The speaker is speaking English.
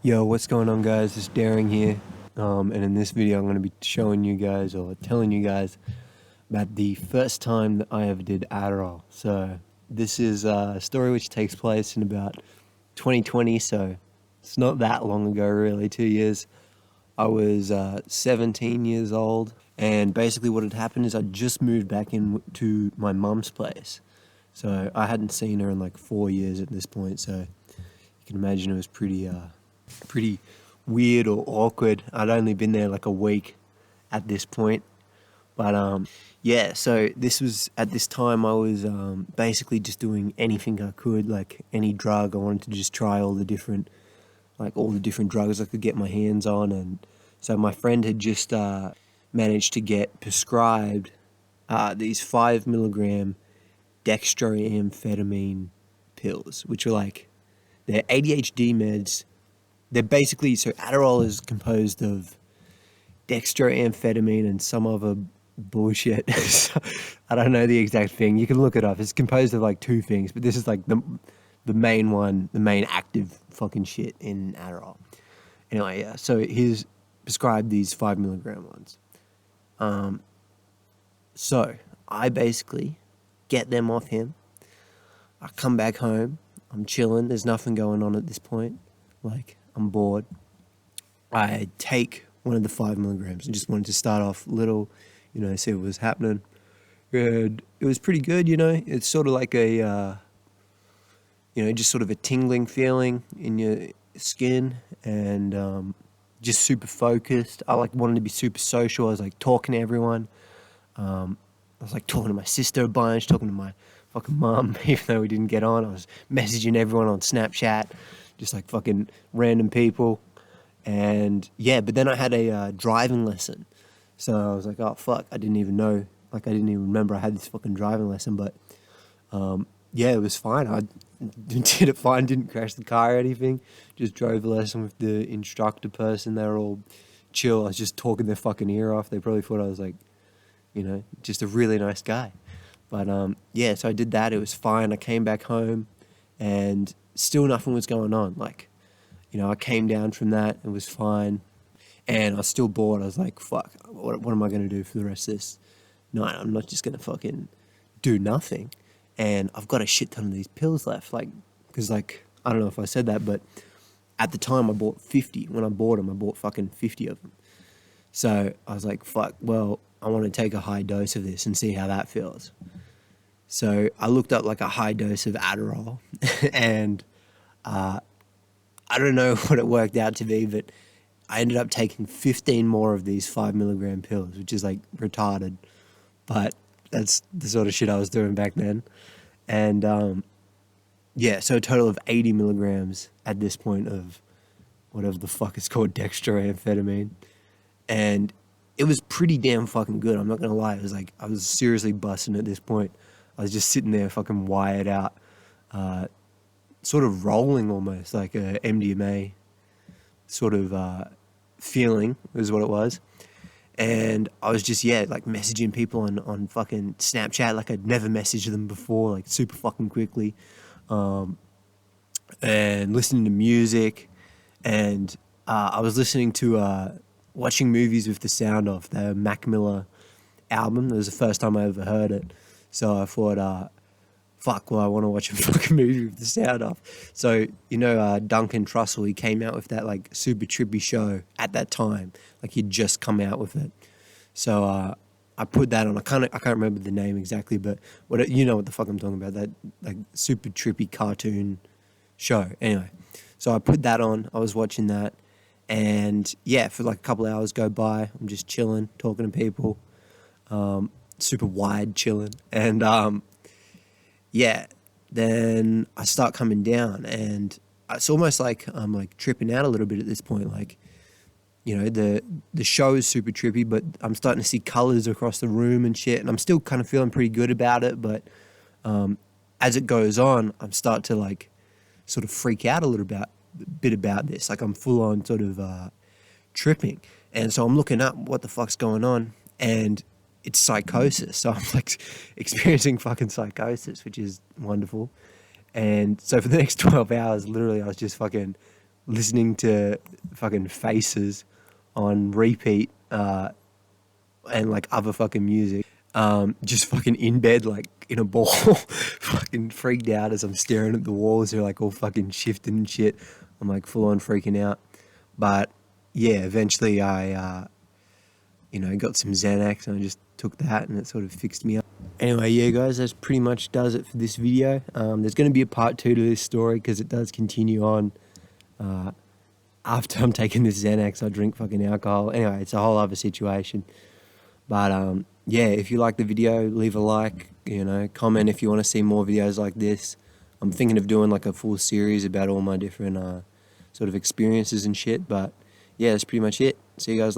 Yo, what's going on, guys? It's Daring here, and in this video I'm going to be showing you guys or telling you guys about the first time that I ever did Adderall. So this is a story which takes place in about 2020, so it's not that long ago really, 2 years. I was 17 years old, and basically what had happened is I just moved back into my mum's place. So I hadn't seen her in like 4 years at this point, so you can imagine it was pretty weird or awkward. I'd only been there like a week at this point. But yeah, so this was at this time I was basically just doing anything I could, like any drug. I wanted to just try all the different drugs I could get my hands on. And so my friend had just managed to get prescribed these 5 milligram dextroamphetamine pills, which are like, they're ADHD meds. They're basically, so Adderall is composed of dextroamphetamine and some other bullshit. So, I don't know the exact thing. You can look it up. It's composed of like two things, but this is like the main one, the main active fucking shit in Adderall. Anyway, yeah. So he's prescribed these 5 milligram ones. So I basically get them off him. I come back home. I'm chilling. There's nothing going on at this point. Like, I'm bored. I take one of the 5 milligrams and just wanted to start off little, see what was happening. And it was pretty good, It's sort of like just sort of a tingling feeling in your skin, and just super focused. I like wanted to be super social. I was like talking to everyone. I was like talking to my sister a bunch, talking to my fucking mum, even though we didn't get on. I was messaging everyone on Snapchat, just like fucking random people. And yeah, but then I had a driving lesson. So I was like, oh fuck, I didn't even know, like I didn't even remember I had this fucking driving lesson. But yeah, it was fine. I did it fine, didn't crash the car or anything. Just drove the lesson with the instructor person. They were all chill. I was just talking their fucking ear off. They probably thought I was like, just a really nice guy. But yeah, so I did that. It was fine. I came back home and still nothing was going on. Like, I came down from that. It was fine. And I was still bored. I was like, fuck, what am I going to do for the rest of this night? I'm not just going to fucking do nothing. And I've got a shit ton of these pills left. Like, because like, I don't know if I said that, but at the time I bought 50. When I bought them, I bought fucking 50 of them. So I was like, fuck, well, I want to take a high dose of this and see how that feels. So I looked up like a high dose of Adderall and I don't know what it worked out to be, but I ended up taking 15 more of these 5 milligram pills, which is like retarded, but that's the sort of shit I was doing back then. And yeah, so a total of 80 milligrams at this point of whatever the fuck it's called, dextroamphetamine. And it was pretty damn fucking good. I'm not gonna lie. It was like I was seriously busting at this point. I was just sitting there fucking wired out, sort of rolling almost like a MDMA sort of feeling is what it was. And I was just, yeah, like messaging people on fucking Snapchat like I'd never messaged them before, like super fucking quickly, and listening to music. And I was listening to watching movies with the sound off, the Mac Miller album. It was the first time I ever heard it. So I thought, fuck, well, I want to watch a fucking movie with the sound off. So, Duncan Trussell, he came out with that like super trippy show at that time. Like he'd just come out with it. So I put that on. I can't remember the name exactly, but what the fuck I'm talking about, that like super trippy cartoon show. Anyway, so I put that on. I was watching that. And yeah, for like a couple of hours go by, I'm just chilling, talking to people, super wide chilling. And yeah, then I start coming down, and it's almost like I'm like tripping out a little bit at this point. Like, the show is super trippy, but I'm starting to see colors across the room and shit, and I'm still kind of feeling pretty good about it. But as it goes on, I'm starting to like sort of freak out a little bit about this. Like I'm full on sort of tripping, and so I'm looking up what the fuck's going on, and it's psychosis. So I'm like experiencing fucking psychosis, which is wonderful. And so for the next 12 hours, literally, I was just fucking listening to fucking Faces on repeat, and like other fucking music. Just fucking in bed, like in a ball, fucking freaked out as I'm staring at the walls. They're like all fucking shifting and shit. I'm like full on freaking out. But yeah, eventually I, got some Xanax and I just took that and it sort of fixed me up. Anyway, yeah, guys, that's pretty much does it for this video. There's going to be a part 2 to this story because it does continue on. After I'm taking this Xanax, I drink fucking alcohol. Anyway, it's a whole other situation. But yeah, if you like the video, leave a like, comment if you want to see more videos like this. I'm thinking of doing like a full series about all my different sort of experiences and shit. But yeah, that's pretty much it. See you guys later.